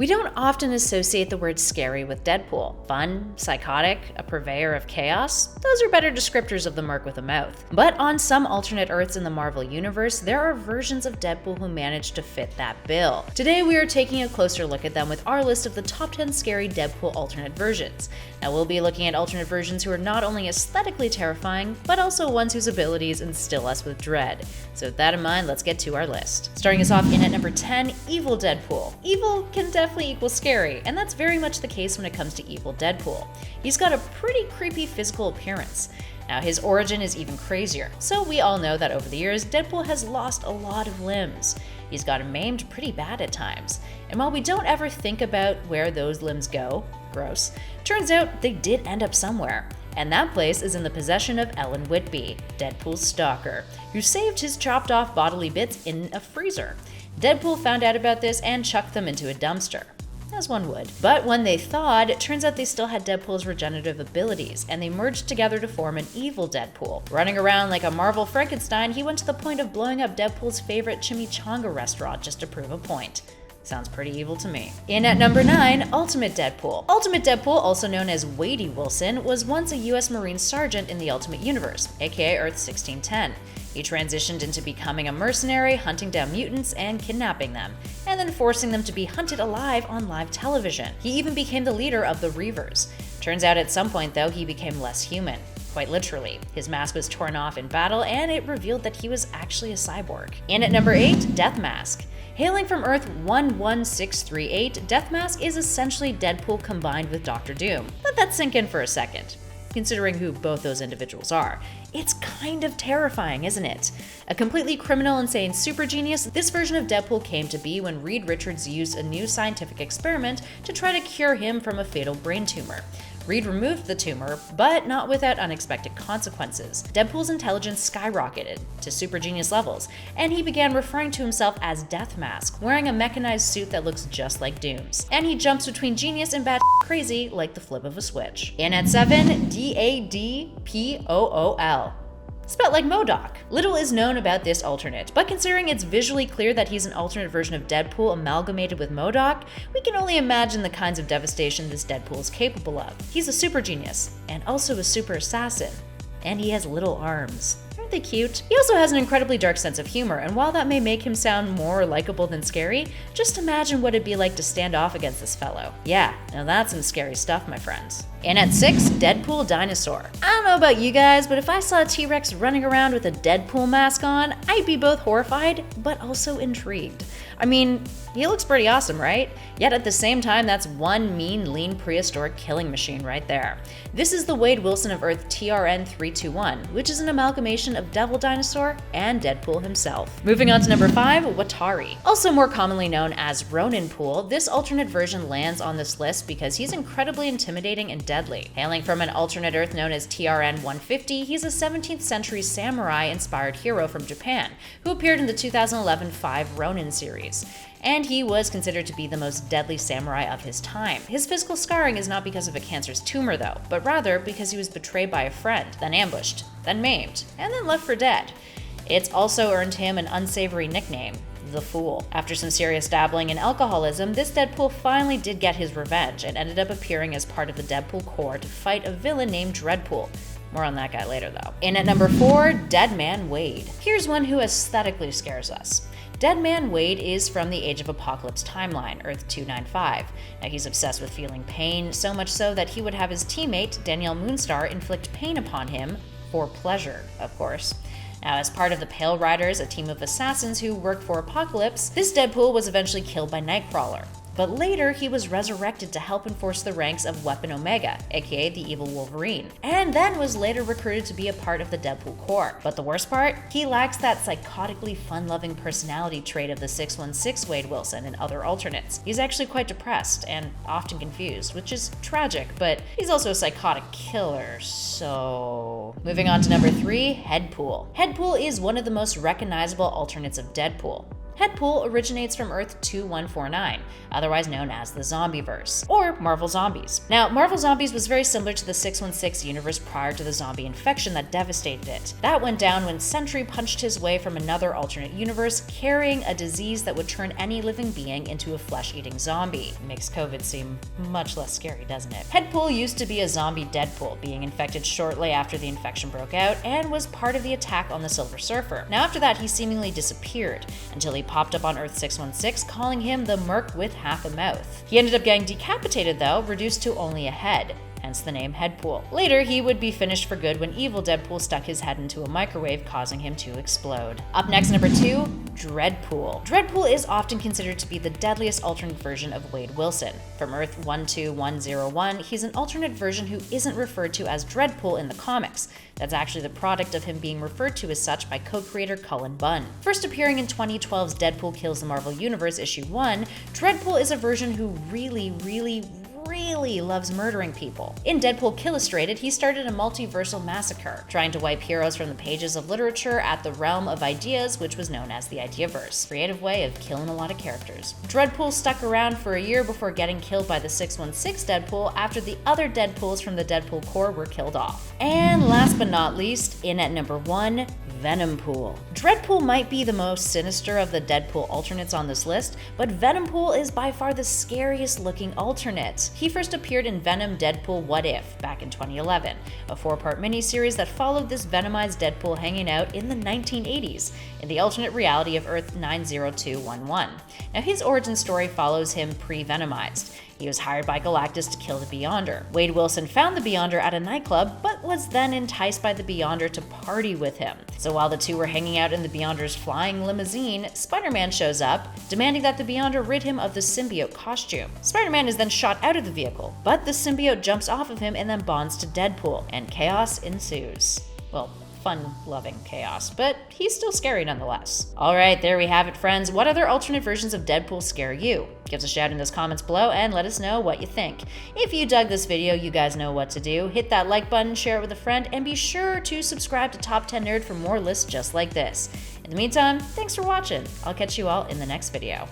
We don't often associate the word scary with Deadpool. Fun, psychotic, a purveyor of chaos, those are better descriptors of the merc with a mouth. But on some alternate Earths in the Marvel Universe, there are versions of Deadpool who manage to fit that bill. Today we are taking a closer look at them with our list of the top 10 scary Deadpool alternate versions. Now we'll be looking at alternate versions who are not only aesthetically terrifying, but also ones whose abilities instill us with dread. So with that in mind, let's get to our list. Starting us off in at number 10, Evil Deadpool. Evil can definitely equal scary, and that's very much the case when it comes to Evil Deadpool. He's got a pretty creepy physical appearance. Now his origin is even crazier. So we all know that over the years, Deadpool has lost a lot of limbs. He's gotten maimed pretty bad at times. And while we don't ever think about where those limbs go, gross, turns out they did end up somewhere. And that place is in the possession of Ellen Whitby, Deadpool's stalker, who saved his chopped off bodily bits in a freezer. Deadpool found out about this and chucked them into a dumpster, as one would. But when they thawed, it turns out they still had Deadpool's regenerative abilities, and they merged together to form an evil Deadpool. Running around like a Marvel Frankenstein, he went to the point of blowing up Deadpool's favorite chimichanga restaurant just to prove a point. Sounds pretty evil to me. In at number 9, Ultimate Deadpool. Ultimate Deadpool, also known as Wadey Wilson, was once a US Marine sergeant in the Ultimate Universe, aka Earth 1610. He transitioned into becoming a mercenary, hunting down mutants and kidnapping them, and then forcing them to be hunted alive on live television. He even became the leader of the Reavers. Turns out at some point though, he became less human. Quite literally. His mask was torn off in battle, and it revealed that he was actually a cyborg. In at number 8, Death Mask. Hailing from Earth 11638, Death Mask is essentially Deadpool combined with Dr. Doom. Let that sink in for a second, considering who both those individuals are. It's kind of terrifying, isn't it? A completely criminal, insane super genius, this version of Deadpool came to be when Reed Richards used a new scientific experiment to try to cure him from a fatal brain tumor. Reed removed the tumor, but not without unexpected consequences. Deadpool's intelligence skyrocketed to super genius levels, and he began referring to himself as Death Mask, wearing a mechanized suit that looks just like Doom's. And he jumps between genius and bad crazy like the flip of a switch. In at 7, D.E.A.D.P.O.O.L. Spelled like MODOK. Little is known about this alternate, but considering it's visually clear that he's an alternate version of Deadpool amalgamated with MODOK, we can only imagine the kinds of devastation this Deadpool is capable of. He's a super genius, and also a super assassin, and he has little arms. Aren't they cute? He also has an incredibly dark sense of humor, and while that may make him sound more likable than scary, just imagine what it'd be like to stand off against this fellow. Yeah, now that's some scary stuff, my friends. In at 6, Deadpool Dinosaur. I don't know about you guys, but if I saw a T-Rex running around with a Deadpool mask on, I'd be both horrified, but also intrigued. I mean, he looks pretty awesome, right? Yet at the same time, that's one mean, lean, prehistoric killing machine right there. This is the Wade Wilson of Earth TRN-321, which is an amalgamation of Devil Dinosaur and Deadpool himself. Moving on to number 5, Watari. Also more commonly known as Venonpool, this alternate version lands on this list because he's incredibly intimidating and deadly. Hailing from an alternate Earth known as TRN-150, he's a 17th century samurai-inspired hero from Japan, who appeared in the 2011 5 Ronin series. And he was considered to be the most deadly samurai of his time. His physical scarring is not because of a cancerous tumor though, but rather because he was betrayed by a friend, then ambushed, then maimed, and then left for dead. It's also earned him an unsavory nickname, the Fool. After some serious dabbling in alcoholism, this Deadpool finally did get his revenge and ended up appearing as part of the Deadpool Corps to fight a villain named DREADPOOL. More on that guy later though. In at number 4, Deadman Wade. Here's one who aesthetically scares us. Deadman Wade is from the Age of Apocalypse timeline, Earth 295. Now he's obsessed with feeling pain, so much so that he would have his teammate, Danielle Moonstar, inflict pain upon him, for pleasure, of course. Now, as part of the Pale Riders, a team of assassins who worked for Apocalypse, this Deadpool was eventually killed by Nightcrawler. But later, he was resurrected to help enforce the ranks of Weapon Omega, aka the Evil Wolverine, and then was later recruited to be a part of the Deadpool Corps. But the worst part? He lacks that psychotically fun-loving personality trait of the 616 Wade Wilson and other alternates. He's actually quite depressed and often confused, which is tragic, but he's also a psychotic killer, so... Moving on to number 3, HEADPOOL. HEADPOOL is one of the most recognizable alternates of Deadpool. HEADPOOL originates from Earth 2149, otherwise known as the Zombieverse, or Marvel Zombies. Now, Marvel Zombies was very similar to the 616 universe prior to the zombie infection that devastated it. That went down when Sentry punched his way from another alternate universe, carrying a disease that would turn any living being into a flesh-eating zombie. Makes COVID seem much less scary, doesn't it? HEADPOOL used to be a zombie Deadpool, being infected shortly after the infection broke out, and was part of the attack on the Silver Surfer. Now after that, he seemingly disappeared, until he popped up on Earth 616, calling him the Merc with half a mouth. He ended up getting decapitated though, reduced to only a head, hence the name HEADPOOL. Later, he would be finished for good when evil Deadpool stuck his head into a microwave, causing him to explode. Up next, number 2, DREADPOOL. DREADPOOL is often considered to be the deadliest alternate version of Wade Wilson. From Earth 12101, he's an alternate version who isn't referred to as Deadpool in the comics. That's actually the product of him being referred to as such by co-creator Cullen Bunn. First appearing in 2012's Deadpool Kills the Marvel Universe issue 1, Deadpool is a version who really loves murdering people. In Deadpool Illustrated, he started a multiversal massacre, trying to wipe heroes from the pages of literature at the realm of ideas, which was known as the Ideaverse. Creative way of killing a lot of characters. Deadpool stuck around for a year before getting killed by the 616 Deadpool after the other Deadpools from the Deadpool Corps were killed off. And last but not least, in at number 1, VENOMPOOL. Deadpool might be the most sinister of the Deadpool alternates on this list, but VENOMPOOL is by far the scariest looking alternate. He first appeared in Venom Deadpool What If back in 2011, a 4-part miniseries that followed this venomized Deadpool hanging out in the 1980s in the alternate reality of Earth 90211. Now his origin story follows him pre-venomized. He was hired by Galactus to kill the Beyonder. Wade Wilson found the Beyonder at a nightclub, but was then enticed by the Beyonder to party with him. So while the two were hanging out in the Beyonder's flying limousine, Spider-Man shows up, demanding that the Beyonder rid him of the symbiote costume. Spider-Man is then shot out of the vehicle, but the symbiote jumps off of him and then bonds to Deadpool, and chaos ensues. Well, fun-loving chaos, but he's still scary nonetheless. Alright, there we have it, friends. What other alternate versions of Deadpool scare you? Give us a shout in those comments below and let us know what you think. If you dug this video, you guys know what to do. Hit that like button, share it with a friend, and be sure to subscribe to Top 10 Nerd for more lists just like this. In the meantime, thanks for watching. I'll catch you all in the next video.